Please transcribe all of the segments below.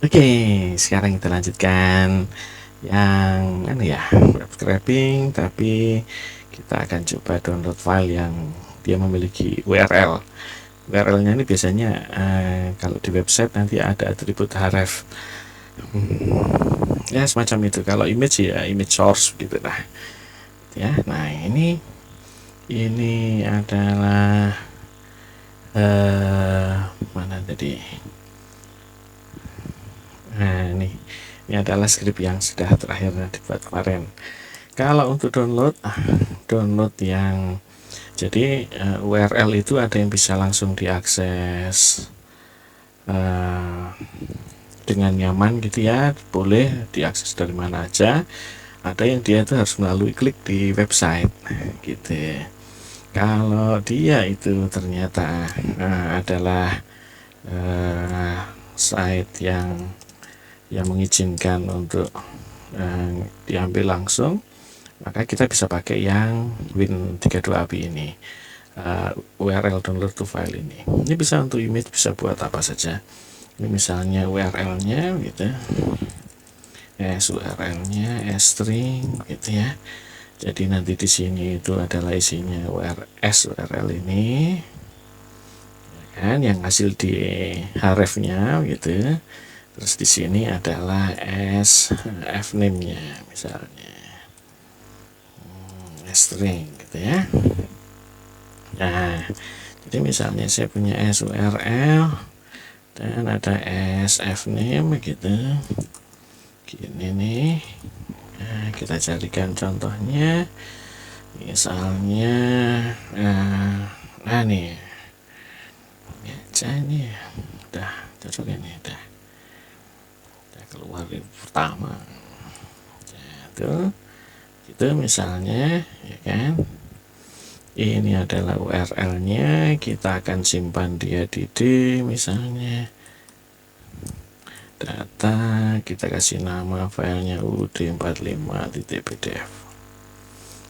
Oke, sekarang kita lanjutkan yang web scraping, tapi kita akan coba download file yang dia memiliki URL. URL-nya ini biasanya kalau di website nanti ada atribut href. Ya semacam itu. Kalau image ya image source gitu lah. Ya, nah ini adalah mana tadi? Nah, ini adalah script yang sudah terakhir dibuat kemarin. Kalau untuk download yang jadi URL itu ada yang bisa langsung diakses dengan nyaman gitu ya, boleh diakses dari mana aja. Ada yang dia itu harus melalui klik di website gitu. Kalau dia itu ternyata adalah site yang mengizinkan untuk diambil langsung, maka kita bisa pakai yang Win32API ini, URL download to file ini bisa untuk image, bisa buat apa saja. Ini misalnya URL-nya gitu, URL-nya string gitu ya. Jadi nanti di sini itu adalah isinya URL ini kan, yang hasil di href-nya gitu. Terus di sini adalah fname-nya misalnya string gitu ya. Nah, jadi misalnya saya punya URL dan ada fname gitu. Gini nih. Nah, kita carikan contohnya. Misalnya nih. Ini aja nih. Udah cocok ini udah keluar yang pertama. Itu misalnya ya kan, ini adalah URL-nya, kita akan simpan dia di D misalnya, data, kita kasih nama filenya ud45.pdf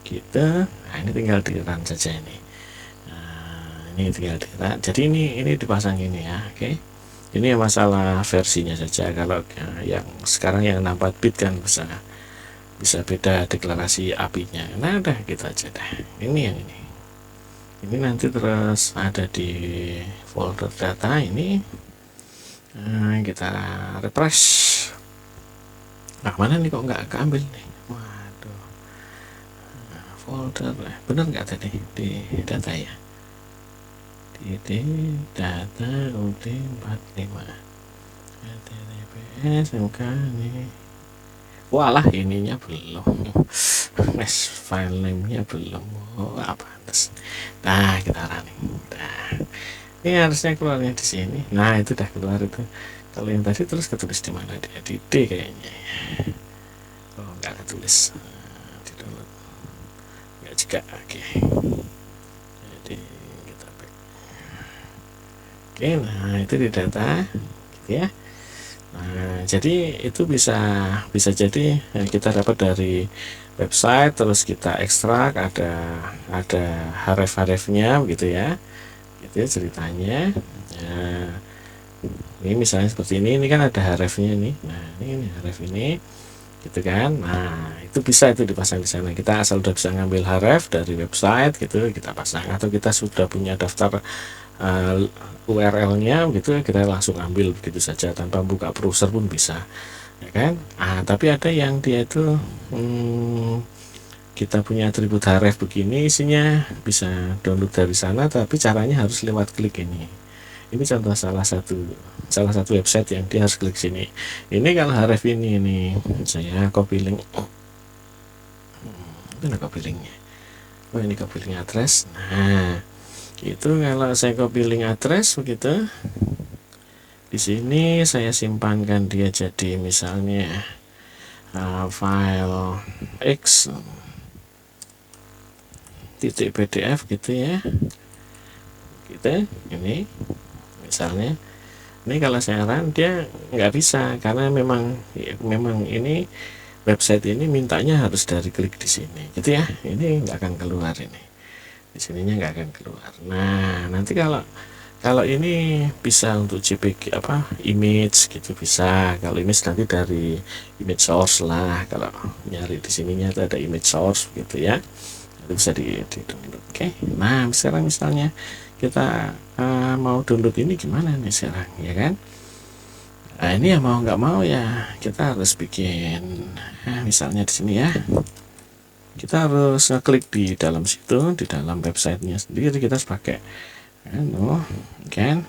kita. Nah, ini tinggal di run saja ini. Ini tinggal di run. Jadi ini dipasang ini ya. Oke, ini masalah versinya saja. Kalau yang sekarang yang 64 bit kan bisa beda deklarasi API-nya. Nah udah gitu aja dah. Ini yang ini nanti terus ada di folder data ini. Kita refresh. Nah mana nih kok nggak keambil nih? Waduh, folder bener nggak tadi di data ya? Di data UD45 HTTPS MK nih. Walah, ininya belum. File name-nya belum. Oh, apa pantas. Nah, kita running. Nah, ini harusnya keluarnya di sini. Nah, itu udah keluar itu. Kalau yang tadi terus ketulis di mana dia? Di D kayaknya. Oh, nggak ketulis. Di download. Nggak juga. Oke. Jadi kita back. Oke, nah itu di data, gitu ya. Nah, jadi itu bisa jadi kita dapat dari website, terus kita ekstrak, ada href-hrefnya gitu ya. Gitu ya ceritanya. Nah, ini misalnya seperti ini kan ada hrefnya nih. Nah, ini href ini gitu kan. Nah, itu bisa itu dipasang di sana. Kita asal udah bisa ngambil href dari website gitu, kita pasang, atau kita sudah punya daftar URL-nya gitu, kita langsung ambil begitu saja tanpa buka browser pun bisa ya kan. Tapi ada yang dia itu kita punya atribut href begini, isinya bisa download dari sana, tapi caranya harus lewat klik ini contoh salah satu website yang dia harus klik sini. Ini kalau href ini saya copy link. Mana copy linknya? Oh, ini copy link address. Nah, itu kalau saya copy link address begitu, di sini saya simpankan dia jadi misalnya file x .pdf gitu ya. Gitu, ini misalnya. Ini kalau saya run dia nggak bisa, karena memang ini website ini mintanya harus dari klik di sini gitu ya. Ini nggak akan keluar, ini di sininya nggak akan keluar. Nah, nanti kalau Kalau ini bisa untuk JPG apa image gitu bisa. Kalau image nanti dari image source lah. Kalau nyari di sininya itu ada image source gitu ya. Itu bisa di download. Oke. Nah, sekarang misalnya kita mau download ini gimana nih sekarang ya kan? Nah, ini ya mau nggak mau ya kita harus bikin misalnya di sini ya. Kita harus ngeklik di dalam situ, di dalam websitenya sendiri kita harus pakai kan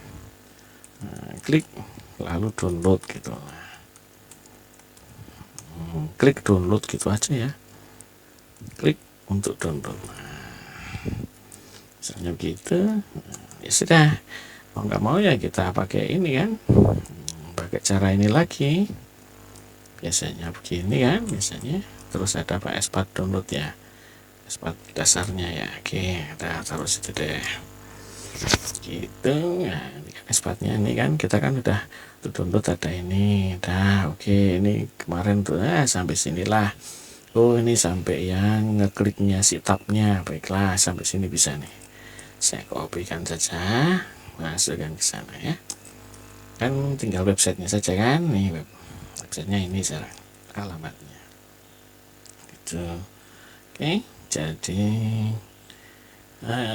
klik lalu download gitu, klik download gitu aja ya, klik untuk download. Misalnya begitu, ya sudah, mau nggak mau ya kita pakai ini kan, pakai cara ini lagi, biasanya begini kan biasanya. Terus ada apa, export download ya, export dasarnya ya. Oke, kita taruh situ deh gitu. Nah, ini kan expatnya ini kan kita kan udah download ada ini dah. Oke, ini kemarin tuh sampai sinilah. Oh, ini sampai yang ngekliknya si tabnya. Baiklah, sampai sini bisa nih. Saya kopikan saja, masukkan ke sana ya. Kan tinggal websitenya saja kan. Nih websitenya ini sekarang alamatnya. Gitu. Oke, jadi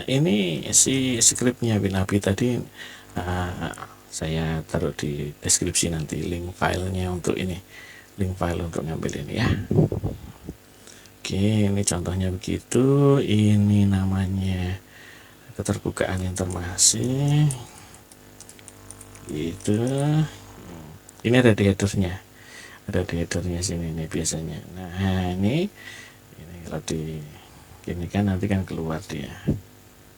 ini si scriptnya Binabi tadi saya taruh di deskripsi nanti link filenya untuk ini, link file untuk ngambil ini ya. Oke, ini contohnya begitu. Ini namanya keterbukaan informasi gitu. Ini ada di headernya, sini nih biasanya. Nah, ini kalau di ini kan nanti kan keluar dia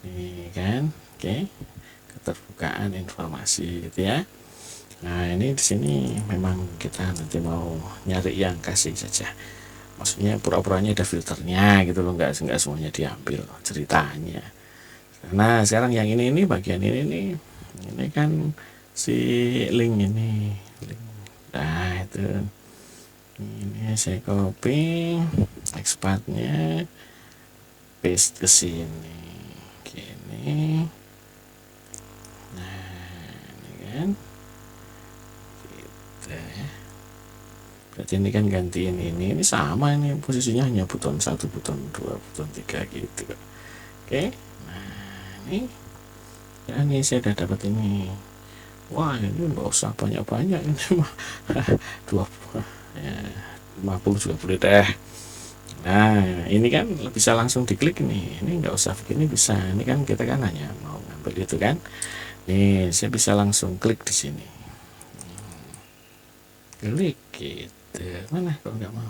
ini kan. Oke, keterbukaan informasi gitu ya. Nah, ini di sini memang kita nanti mau nyari yang kasih saja, maksudnya pura-puranya ada filternya gitu loh, nggak semuanya diambil ceritanya. Nah, sekarang yang ini bagian ini kan si link ini link. Nah, itu ini saya copy, expatnya paste ke sini gini. Nah, ini kan gitu ya. Berarti ini kan gantiin ini sama, ini posisinya hanya buton 1, buton 2, buton 3 gitu. Oke, nah ini ya, ini saya udah dapat ini. Wah, ini nggak usah banyak-banyak, ini mah 20 ya, 50 juga boleh deh. Nah, ini kan bisa langsung diklik nih, ini nggak usah begini bisa. Ini kan kita kan hanya mau ngambil itu kan. Nih, saya bisa langsung klik di sini, klik gitu. Mana kalau nggak mau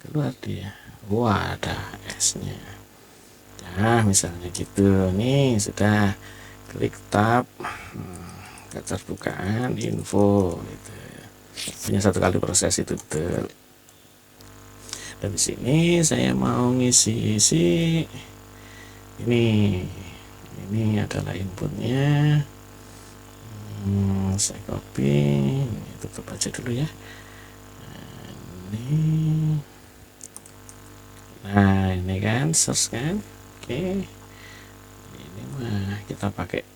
keluar dia. Wah, ada S-nya. Nah, misalnya gitu nih, sudah klik tab keterbukaan info gitu. Hanya 1 kali proses itu tuh. Dan di sini saya mau ngisi ini adalah inputnya. Saya copy, tutup aja dulu ya. Nah, ini kan search kan. Oke, ini mah kita pakai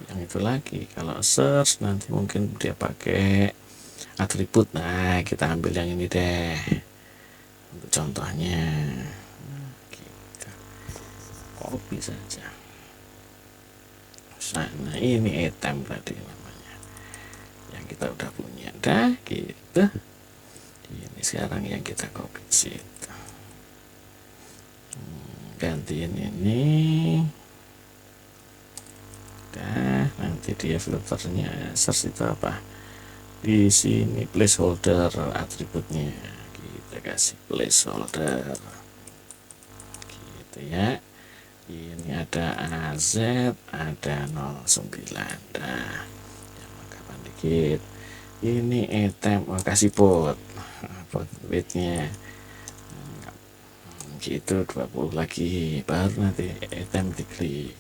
yang itu lagi. Kalau search nanti mungkin dia pakai atribut. Nah, kita ambil yang ini deh untuk contohnya. Gitu. Copy saja. Nah, ini item tadi namanya yang kita udah punya dah gitu. Ini sekarang yang kita copy situ, gantiin ini dah. Nanti dia filternya search itu apa, di sini placeholder atributnya kita kasih placeholder gitu ya. Ini ada AZ, ada 09 dah, jangan kapan dikit. Ini item kasih port widthnya gitu 20 lagi, baru nanti item diklik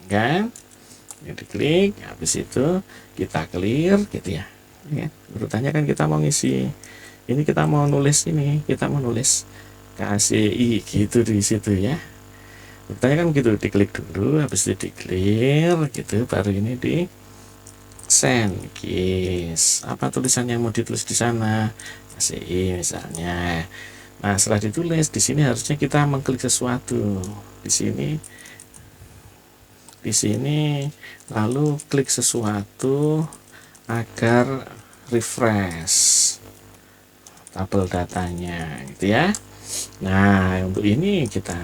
kan, ya diklik. Habis itu kita clear gitu ya. Urutannya kan kita mau ngisi ini, kita mau nulis ini, kita mau nulis KCI gitu di situ ya. Ceritanya kan gitu, diklik dulu, habis itu di clear gitu, baru ini di send guys. Apa tulisan yang mau ditulis di sana? KCI misalnya. Nah, setelah ditulis di sini harusnya kita mengklik sesuatu. Di sini lalu klik sesuatu agar refresh tabel datanya gitu ya. Nah, untuk ini kita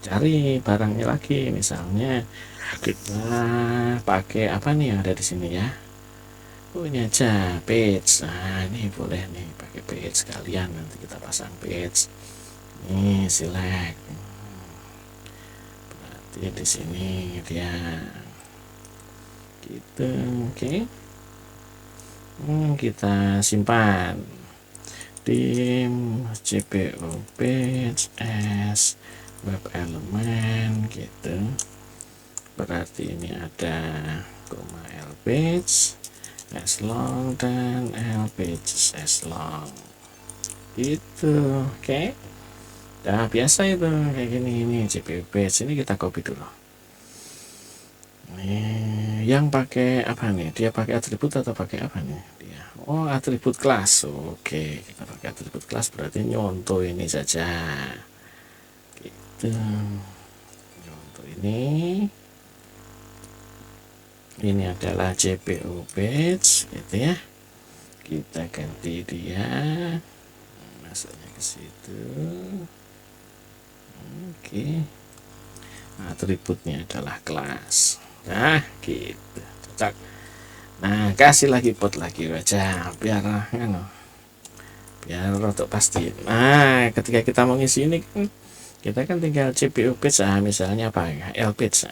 cari barangnya lagi, misalnya kita pakai apa nih yang ada di sini ya. Oh, ini aja page. Nah, ini boleh nih pakai page sekalian, nanti kita pasang page. Ini select. Berarti di sini dia gitu, oke. Kita simpan dim cpu page as web element gitu. Berarti ini ada koma l page as long dan l pages as long gitu, oke. Nah, biasa itu kayak gini. Ini cpu page ini kita copy dulu. Nih, yang pakai apa nih? Dia pakai atribut atau pakai apa nih? Dia, oh, atribut kelas. Oke, kita pakai atribut kelas, berarti nyontoh ini saja. Gitu. Nyontoh ini. Ini adalah cpu page, gitu ya. Kita ganti dia, masuknya ke situ. Oke. Atributnya adalah kelas. Nah, gitu. Cocok. Nah, kasih lagi pot lagi aja biar untuk pasti. Nah, ketika kita mau ngisi ini kan kita kan tinggal cpu page, misalnya apa ya, l page.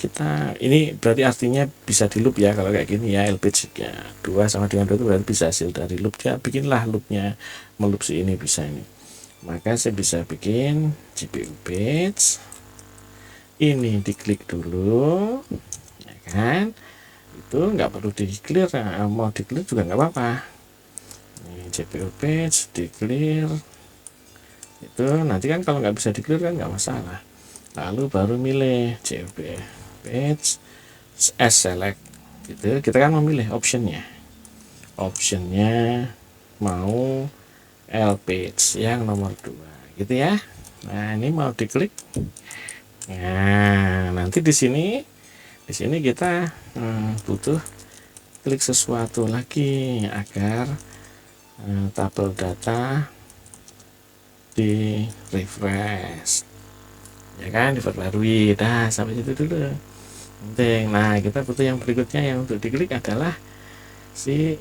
Kita ini berarti artinya bisa di loop ya, kalau kayak gini ya, l page ya 2 sama dengan 2 itu berarti bisa hasil dari loop ya. Bikinlah loopnya, meloop si ini bisa ini. Maka saya bisa bikin cpu page ini, diklik dulu ya kan, itu nggak perlu di clear, mau di clear juga nggak apa-apa. Ini cpu page di clear itu, nanti kan kalau nggak bisa di clear kan nggak masalah. Lalu baru milih cpu page as select gitu, kita kan memilih optionnya mau l page yang nomor 2 gitu ya. Nah, ini mau diklik. Nah, nanti di sini kita butuh klik sesuatu lagi agar tabel data di refresh ya kan, diperbarui. Dah, sampai situ dulu penting. Nah, kita butuh yang berikutnya yang untuk diklik adalah si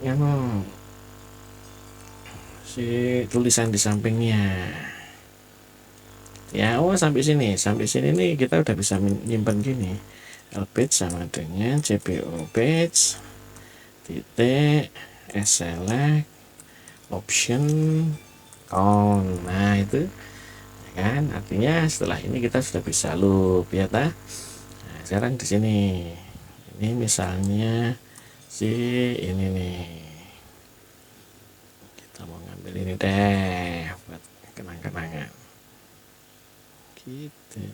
tulisan di sampingnya ya. Oh, sampai sini nih kita udah bisa menyimpan gini, l page sama dengan cpu page titik select option count. Nah, itu ya kan, artinya setelah ini kita sudah bisa loop ya ta. Nah, sekarang di sini ini misalnya si ini nih, kita mau ngambil ini deh buat kenang-kenangan gitu.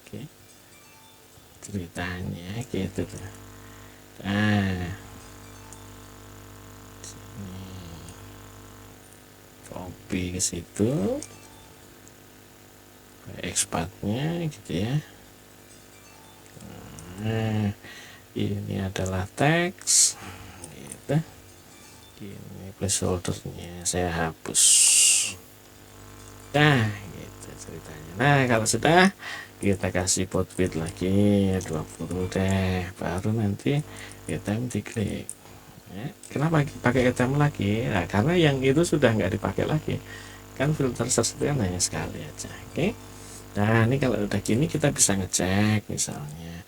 Oke, ceritanya gitu tuh. Nah, sini copy ke situ, expatnya gitu ya. Nah, ini adalah teks gitu. Ini placeholdernya saya hapus. Nah, gitu ceritanya. Nah, kalau sudah kita kasih pot width lagi 20 deh, baru nanti kita diklik ya. Kenapa pakai item lagi? Nah, karena yang itu sudah nggak dipakai lagi kan, filter search kan hanya sekali aja. Oke. Nah, ini kalau udah gini kita bisa ngecek misalnya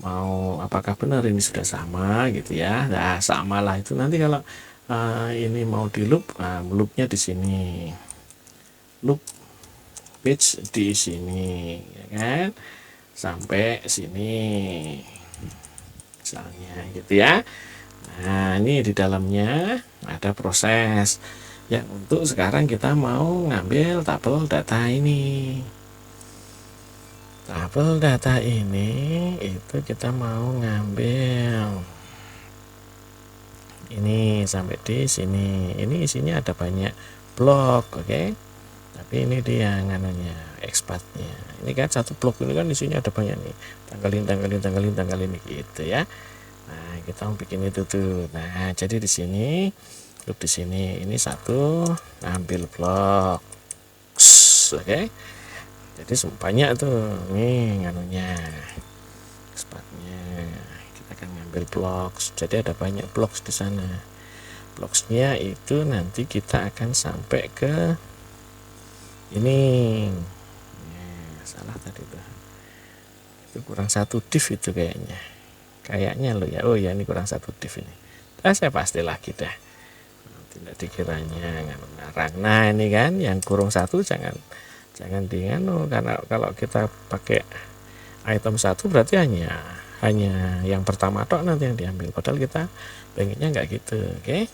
mau apakah benar ini sudah sama gitu ya. Nah, samalah itu nanti kalau ini mau di loop, loopnya di sini, loop page di sini ya kan, sampai sini misalnya gitu ya. Nah, ini di dalamnya ada proses yang untuk sekarang kita mau ngambil tabel data ini. tabel data ini itu kita mau ngambil ini sampai di sini. Ini isinya ada banyak blok, oke. Tapi ini dia nganunya, expatnya. Ini kan satu blok ini kan isinya ada banyak nih. Tanggalin gitu ya. Nah, kita mau bikin itu tuh. Nah, jadi di sini, di sini ini satu ambil blok. Oke. Jadi banyak tuh nih nganunya. Expatnya. Kita akan ngambil blok. Jadi ada banyak blok di sana. Bloksnya itu nanti kita akan sampai ke ini. Salah tadi tuh. Itu kurang satu div itu kayaknya lo ya. Oh ya, ini kurang satu div ini. Saya pasti lagi dah, tidak dikiranya ngarang. Nah ini kan yang kurung satu jangan di karena kalau kita pakai item satu berarti hanya yang pertama tok nanti yang diambil, padahal kita pengennya nggak gitu. Oke,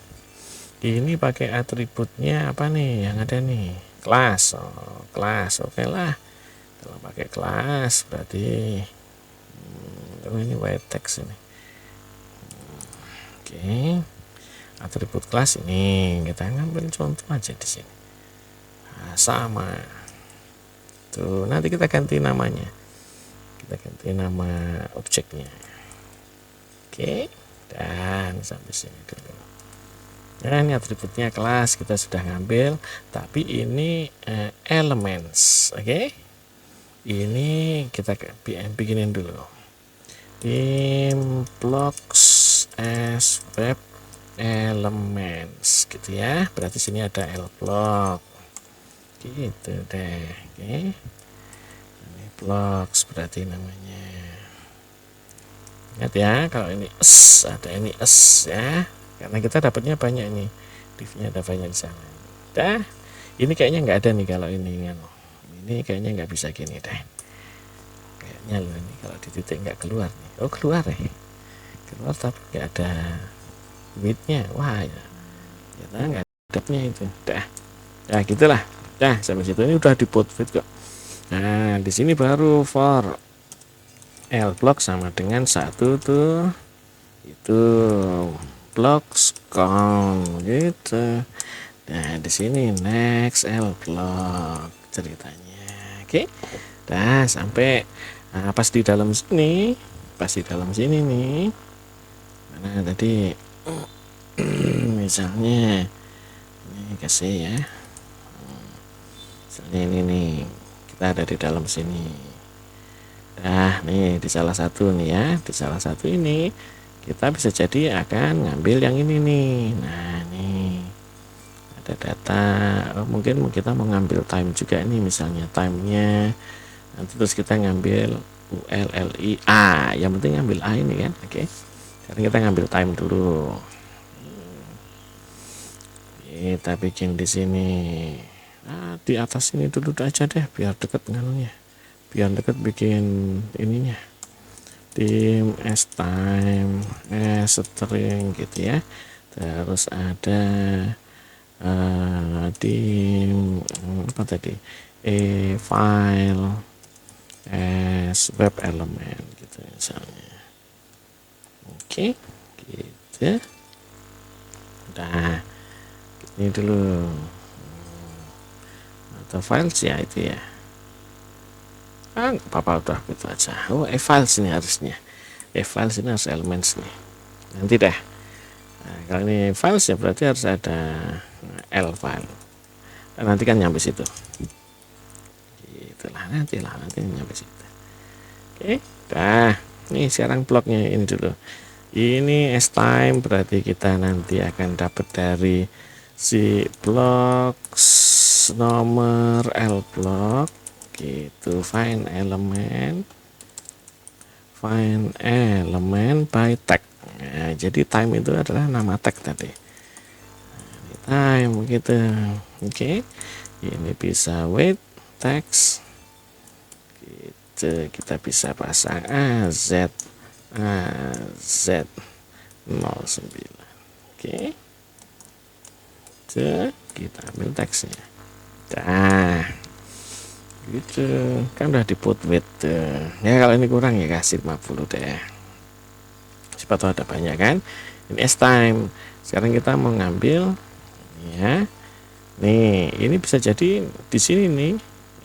ini pakai atributnya apa nih yang ada nih, kelas. Kelas oke lah. Kalau pakai kelas berarti ini white text ini. Oke, atribut kelas ini kita ngambil contoh aja di sini. Nah, sama tuh, nanti kita ganti namanya, kita ganti nama objeknya. Oke, dan sampai sini dulu. Nah, ini atributnya kelas kita sudah ngambil, tapi ini elements. Oke, ini kita bikinin dulu tim blocks as web elements gitu ya. Berarti sini ada L block gitu deh. Oke, ini blocks berarti namanya. Ingat ya, kalau ini s ada ini s ya, karena kita dapatnya banyak nih, divnya ada banyak di sana. Dah, ini kayaknya nggak ada nih kalau ini kayaknya nggak bisa gini deh. Kayaknya loh ini kalau di titik nggak keluar nih. Oh keluar ya, keluar tapi nggak ada widthnya. Wah ya, ternyata nggak ada itu. Dah, ya gitulah. Dah sampai situ ini udah di put fit kok. Nah di sini baru for L block sama dengan satu tuh itu blocks count gitu. Nah di sini next L block ceritanya. Oke, dah sampai pas di dalam sini, nih mana tadi misalnya ini kasih ya, misalnya ini nih kita ada di dalam sini. Nah nih di salah satu nih ya, di salah satu ini kita bisa jadi akan ngambil yang ini nih. Nah nih ada data, mungkin kita mau ngambil time juga nih, misalnya timenya nanti terus kita ngambil ULLI A, yang penting ngambil A ini kan. Oke, sekarang kita ngambil time dulu. Kita bikin di sini, di atas ini dulu aja deh biar deket nganunya, biar deket bikin ininya, tim s time string gitu ya. Terus ada tim apa tadi, file as web element gitu misalnya. Oke, gitu. Udah ini dulu, atau files ya itu ya. Papa udah gitu aja. Oh, files ini harusnya. Files ini harus elements nih. Nanti deh. Nah, kalau ini files ya berarti harus ada L file. Nanti kan nyampe situ. Itulah nanti nyampe situ. Oke, dah. Nih sekarang bloknya ini dulu. Ini s time berarti kita nanti akan dapat dari si blocks nomor L block gitu, find element by tag. Nah, jadi time itu adalah nama tag tadi. Nah, time gitu. Oke, ini bisa wait text gitu, kita bisa pasang AZ 09. Oke, kita ambil teksnya. Nah gitu kan udah di put with ya. Kalau ini kurang ya kasih 50 deh, siapa tahu ada banyak kan. Ini S time. Sekarang kita mau ngambil ya, nih ini bisa jadi di sini nih,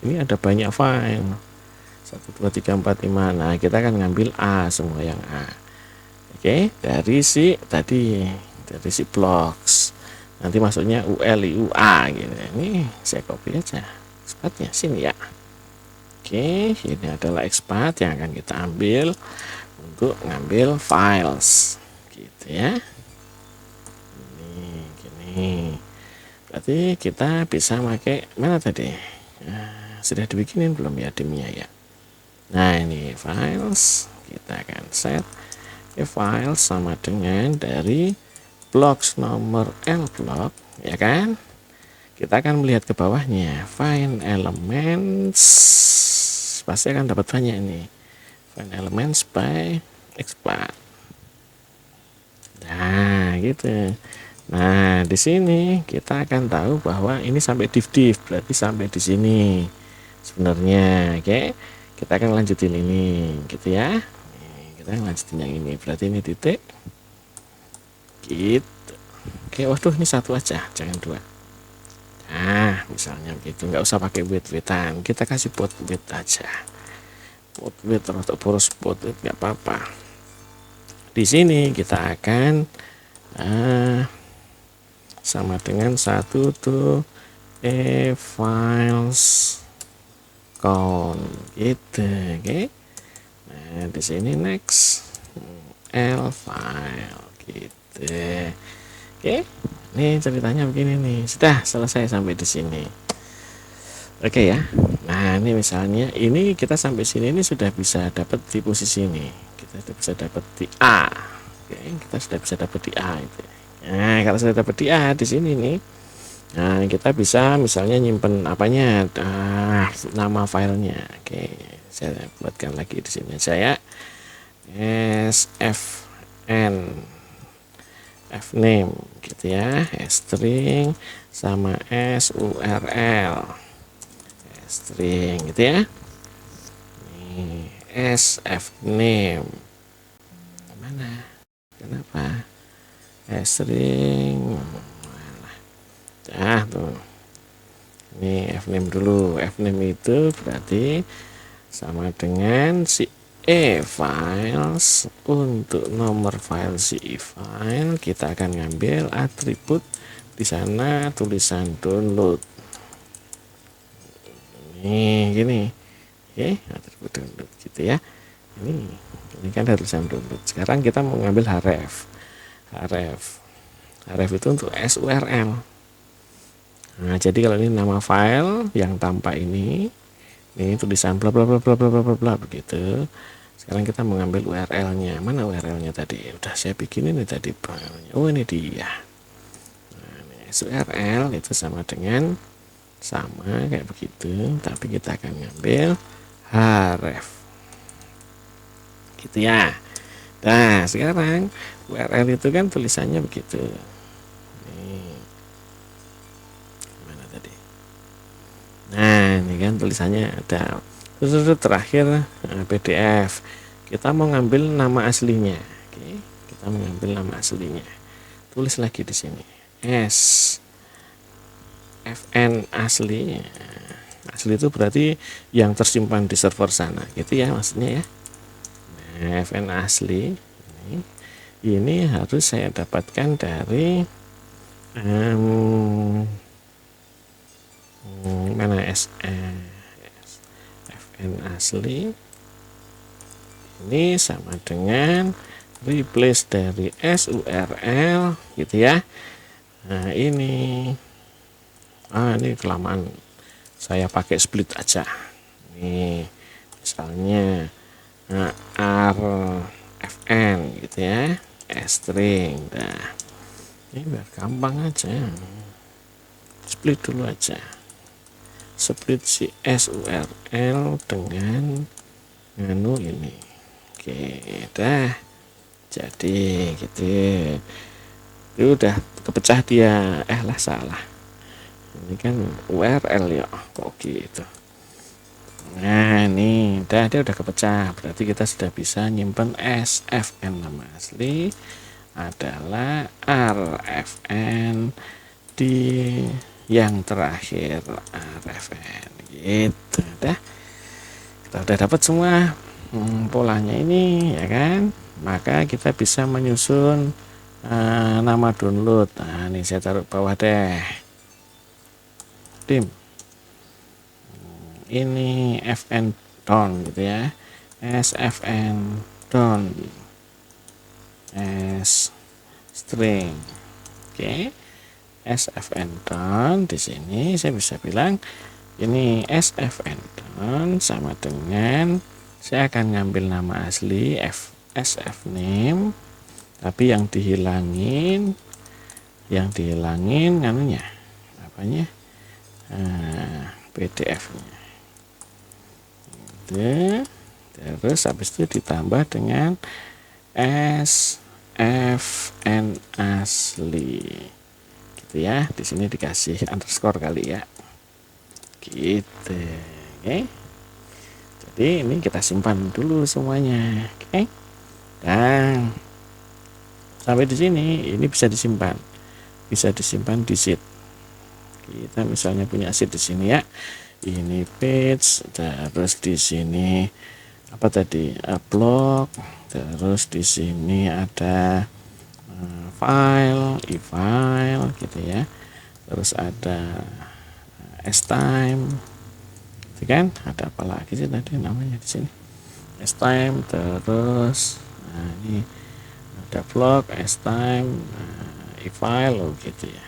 ini ada banyak file 1 2 3 4 5. Nah kita akan ngambil A, semua yang A. Oke, dari si tadi, dari si blocks, nanti masuknya ULIUA gitu. Ini saya copy aja expatnya sini ya. Oke, ini adalah expat yang akan kita ambil untuk ngambil files gitu ya. Ini gini, berarti kita bisa pakai mana tadi, nah, sudah dibikinin belum ya dimnya ya. Nah ini files, kita akan set files sama dengan dari blocks nomor L block ya kan. Kita akan melihat ke bawahnya, find elements, pasti akan dapat banyak ini, find elements by expat. Nah gitu. Nah di sini kita akan tahu bahwa ini sampai div, berarti sampai di sini sebenarnya. Oke, kita akan lanjutin ini gitu ya. Kita lanjutin yang ini, berarti ini titik gitu. Oke, waduh ini satu aja, jangan dua. Nah misalnya begitu, nggak usah pakai width-widthan, kita kasih put width aja, put width atau boros put width nggak apa-apa. Di sini kita akan sama dengan 1 tuh files count gitu. Oke, nah di sini next L file gitu. Oke, ini ceritanya begini nih, sudah selesai sampai di sini. Oke ya. Nah ini misalnya ini kita sampai sini ini sudah bisa dapat di posisi ini, kita sudah bisa dapat di A. Oke, kita sudah bisa dapat di A itu. Nah kalau sudah dapat di A di sini nih, nah kita bisa misalnya nyimpen apanya, nama filenya. Oke, saya buatkan lagi di sini saya sfn fname gitu ya, string sama surl string gitu ya. Nih sfname mana, kenapa string, nah tuh ini fname dulu. Fname itu berarti sama dengan si files. Untuk nomor file si file kita akan ngambil atribut di sana, tulisan download ini gini. Oke, atribut download gitu ya. Ini kan ada tulisan download. Sekarang kita mau ngambil href itu untuk surl. Nah jadi kalau ini nama file yang tanpa ini tulisan bla bla bla bla bla bla bla begitu. Sekarang kita mengambil URL-nya. Mana URL-nya tadi? Udah saya bikin ini tadi filenya. Oh ini dia. Nah, ini URL itu sama dengan sama kayak begitu, tapi kita akan ngambil href gitu ya. Nah sekarang URL itu kan tulisannya begitu. Nih. Mana tadi? Nah ini kan tulisannya ada. Terus terakhir PDF. Kita mau ngambil nama aslinya. Oke, kita mengambil nama aslinya. Tulis lagi di sini. fn asli. Asli itu berarti yang tersimpan di server sana, gitu ya maksudnya ya. Nah, fn asli ini harus saya dapatkan dari mana fn asli ini sama dengan replace dari surl gitu ya. Nah ini ini kelamaan, saya pakai split aja nih, misalnya rfn gitu ya, string. Nah ini biar gampang aja, split dulu aja, split si surl dengan nganu ini. Oke dah, jadi gitu itu udah kepecah dia. Lah salah, ini kan URL ya kok gitu. Nah ini dia udah kepecah, berarti kita sudah bisa nyimpen SFN. Nama asli adalah RFN di yang terakhir RFN gitu. Kita udah dapat semua polanya ini ya kan, maka kita bisa menyusun nama download. Nah ini saya taruh bawah deh, tim ini fn down gitu ya, sfn down s string. Oke, sfn down di sini saya bisa bilang ini sfn down sama dengan saya akan ngambil nama asli sf name, tapi yang dihilangin anunya apanya, PDF-nya itu. Terus habis itu ditambah dengan SFN asli gitu ya. Di sini dikasih underscore kali ya gitu. Oke, jadi ini kita simpan dulu semuanya. Oke, dan sampai di sini ini bisa disimpan di sheet. Kita misalnya punya sheet di sini ya, ini page, terus di sini apa tadi, blog, terus di sini ada file, e-file gitu ya, terus ada S-time gitu kan. Ada apa lagi sih tadi namanya di sini, S-time, terus ini ada blog, S-time, e-file gitu ya.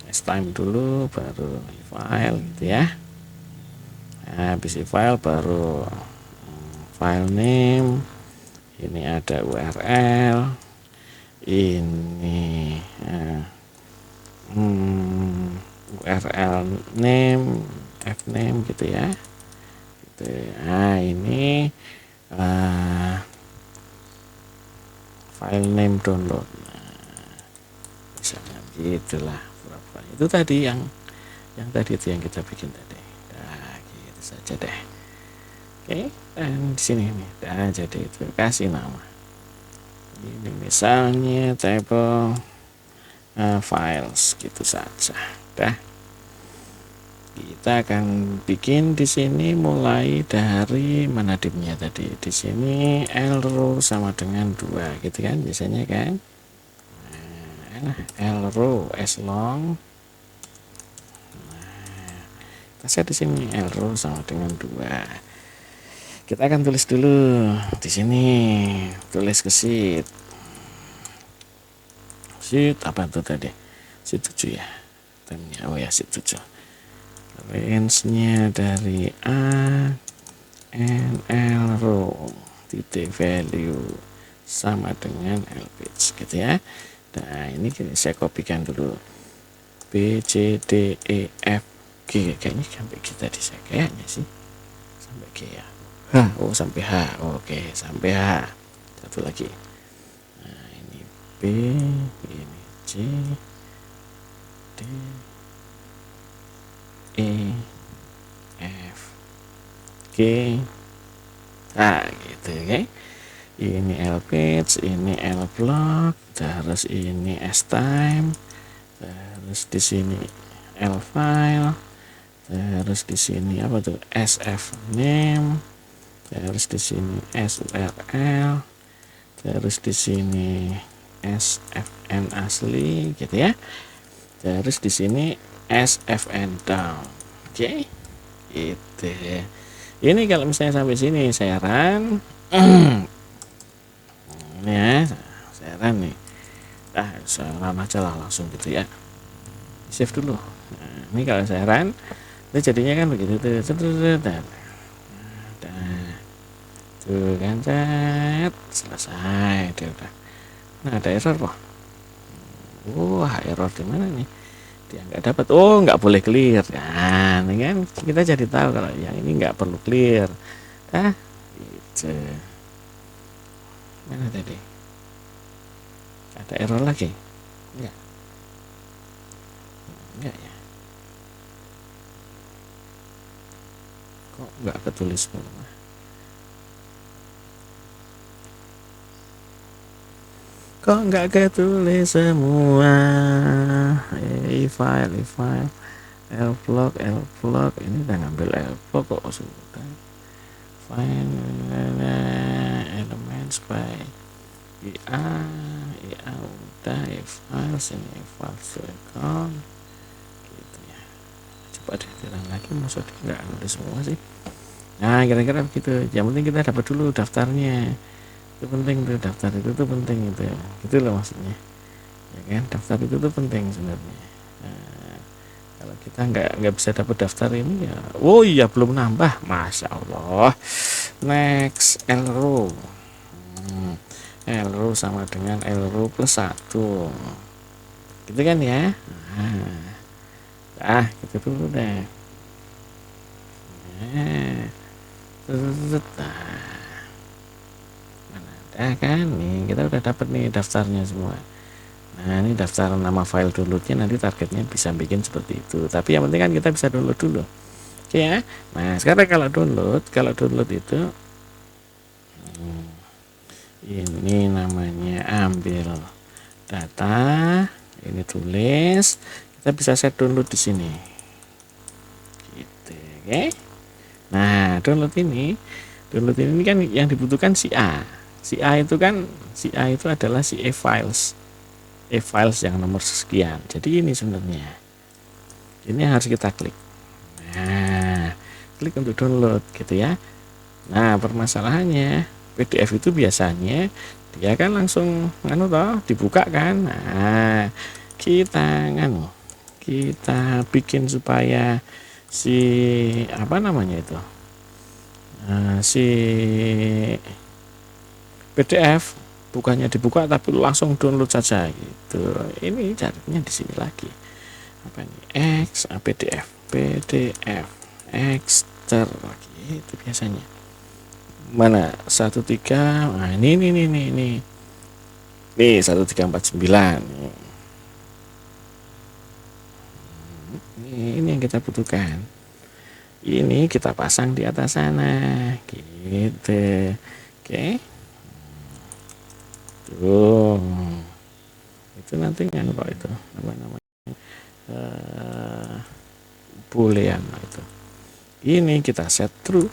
S-time dulu baru e-file gitu ya. Nah, habis e-file baru file name, ini ada URL, ini URL name, fname gitu ya gitu. Nah ini file name download, misalnya gitulah. Itu tadi yang tadi itu yang kita bikin tadi. Nah gitu saja deh. Oke, dan di sini nih, nah jadi itu kasih nama. Ini misalnya table files gitu saja. Kita akan bikin di sini mulai dari mana dimnya tadi. Di sini L row sama dengan 2 gitu kan biasanya kan. Nah, L row S long. Nah, kita set di sini L row sama dengan 2. Kita akan tulis dulu di sini, tulis ke sheet apa itu tadi, sheet 7 ya temnya. Oh ya, sheet 7. Range-nya dari A N L row titik value sama dengan L page gitu ya. Nah ini saya kopikan dulu B C D E F G, kayaknya sampai G tadi saya kayaknya sih sampai G ya. Oh sampai H. Oke, sampai H. Satu lagi. Nah ini B, ini C, D, E, F, G. Nah gitu ya. Ini L page, ini L block, terus ini S time, terus di sini L file, terus di sini apa tuh, SF name, terus di sini S URL, terus di sini SFN asli gitu ya. Terus di sini SFN down. Oke, gitu. Ini kalau misalnya sampai sini saya run ini ya, saya run nih. Saya run aja lah langsung gitu ya. Save dulu. Nah, ini kalau saya run itu jadinya kan begitu tuh. Tuh kan, selesai dia udah. Nah ada error kok. Wah error di mana nih? Dia nggak dapat. Oh nggak boleh clear. Nah ini kan kita jadi tahu kalau yang ini nggak perlu clear. Itu mana tadi? Ada error lagi? Enggak ya. kok nggak ketulis semua. Kok nggak ketulis semua. E-file L-block ini udah ngambil L-block kok sudah. Find elements by IA udah, e-files ini files record gitu ya. Coba deh tilang lagi, maksud nggak nulis semua sih. Nah kira-kira begitu. Yang penting kita dapat dulu daftarnya, itu penting tuh, daftar itu tuh penting itu ya, gitu loh maksudnya ya kan. Daftar itu tuh penting sebenarnya. Nah, kalau kita nggak bisa dapat daftar ini ya, oh iya belum nambah, masya Allah. Next L row, L row sama dengan L row plus 1 gitu kan ya. Nah gitu dulu deh. Mana ada kan nih, kita udah dapat nih daftarnya semua. Nah ini daftar nama file downloadnya, nanti targetnya bisa bikin seperti itu, tapi yang penting kan kita bisa download dulu. Oke ya. Nah sekarang kalau download itu ini namanya ambil data, ini tulis, kita bisa set download di sini gitu. Oke. Nah download ini kan yang dibutuhkan si A itu adalah si e-files yang nomor sekian. Jadi ini sebenarnya ini harus kita klik. Nah klik untuk download gitu ya. Nah permasalahannya PDF itu biasanya dia kan langsung dibuka kan. Nah kita bikin supaya si si PDF bukannya dibuka tapi langsung download saja gitu. Ini caranya di sini lagi, apa ini, PDF exter gitu biasanya. Mana 13, nah ini 1349 ini yang kita butuhkan. Ini kita pasang di atas sana gitu. Oke. Tuh. Itu nanti kan kok itu apa namanya? Boolean itu. Ini kita set true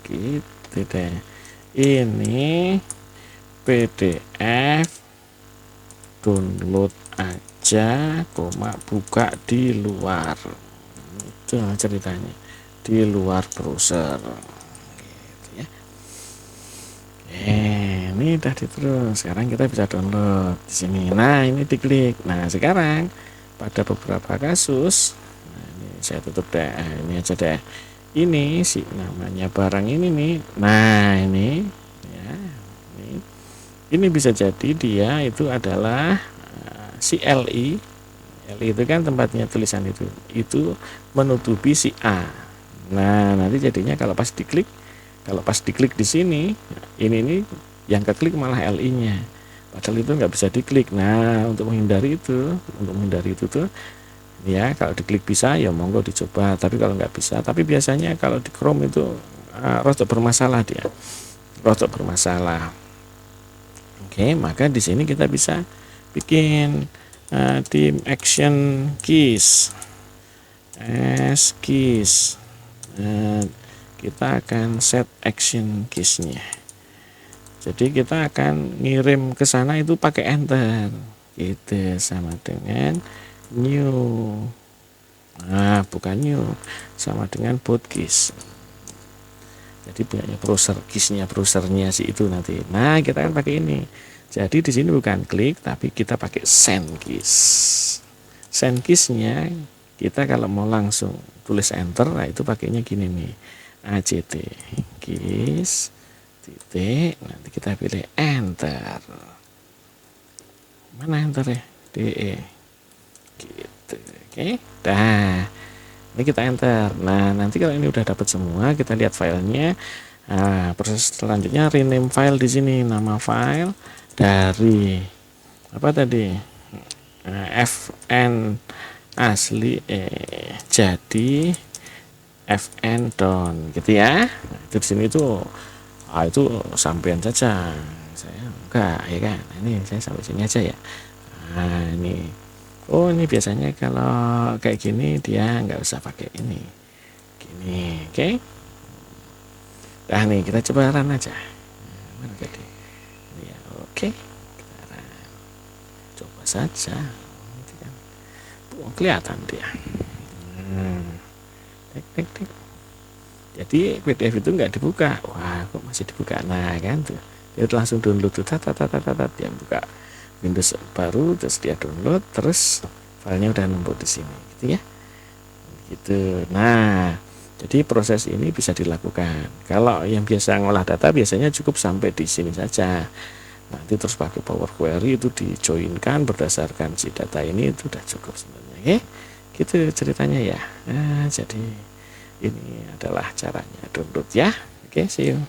gitu deh. Ini PDF download aja, buka di luar. Itu ceritanya, di luar browser gitu ya. Ini udah terus. Sekarang kita bisa download di sini. Nah ini diklik. Nah sekarang pada beberapa kasus, nah ini saya tutup deh, ini aja deh. Ini si namanya barang ini nih. Nah ini ya, ini bisa jadi dia itu adalah si LI itu kan tempatnya tulisan itu menutupi si A. Nah nanti jadinya kalau pas diklik di sini, ini yang keklik malah LI-nya, padahal itu nggak bisa diklik. Nah untuk menghindari itu tuh ya, kalau diklik bisa ya monggo dicoba, tapi kalau nggak bisa, tapi biasanya kalau di Chrome itu rodok bermasalah dia, Oke, maka di sini kita bisa bikin dim action keys keys. Kita akan set action keysnya, jadi kita akan ngirim ke sana itu pakai enter gitu, sama dengan new, nah bukan new, sama dengan boot keys. Jadi punya browsernya si itu nanti. Nah kita kan pakai ini, jadi di sini bukan klik tapi kita pakai send keysnya. Kita kalau mau langsung tulis enter, nah itu pakainya gini nih, ACT keys titik, nanti kita pilih enter. Mana enter ya, DE gitu. Oke, dah ini kita enter. Nah nanti kalau ini udah dapat semua, kita lihat filenya. Nah proses selanjutnya rename file. Di sini nama file dari apa tadi, fn asli jadi FN down gitu ya. Nah, itu di sini tuh itu sampean saja, saya enggak ya kan. Nah, ini saya sampai sini aja ya. Nah ini, oh ini biasanya kalau kayak gini dia nggak usah pakai ini gini, oke. Nah nih kita coba run aja. Mana tadi ini ya, oke, kita run. Coba saja. Itu kan kelihatan dia. Tek tek tek. Jadi PDF itu nggak dibuka. Wah kok masih dibuka. Nah kan tuh dia langsung download tuh, dia buka Windows baru, terus dia download, terus filenya udah nempel di sini gitu ya, gitu. Nah jadi proses ini bisa dilakukan. Kalau yang biasa ngolah data biasanya cukup sampai di sini saja. Nanti terus pakai Power Query itu dijoinkan berdasarkan si data ini, itu udah cukup sebenarnya, oke? Gitu ceritanya ya. Nah, jadi ini adalah caranya download ya. Oke, see you.